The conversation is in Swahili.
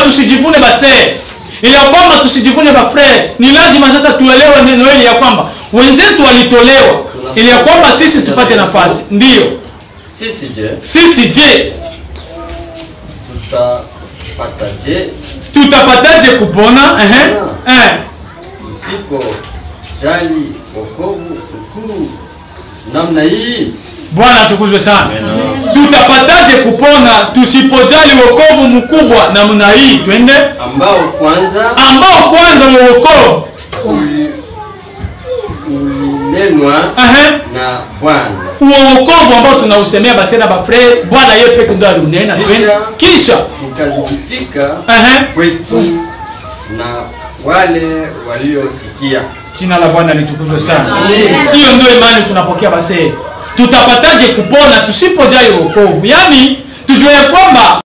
tusijivune base, ili ya kwamba tusijivune bafrere. Ni lazima sasa tuelewe neno hili ya kwamba wenzetu walitolewa ili ya kwamba sisi tupate nafasi. Ndio. Sisi je? Tutapataje kupona? Usipo jali wokovu mkuu namna hii. Bwana atukuzwe sana. Tutapataje kupona tusipojali wokovu mkubwa namna hii? Twende. Ambao kwanza wokovu ulinenwa na Bwana. Wokovu ambao tunausemea basi na bafre, Bwana yeye pekee ndiye alinena. Kisha ukadhibitika kwetu na wale waliosikia. Jina la Bwana litukuzwe sana. Hiyo ndio imani tunapokea basi. Tutapataje kupona tusipojali wokovu? Yaani tujue kwamba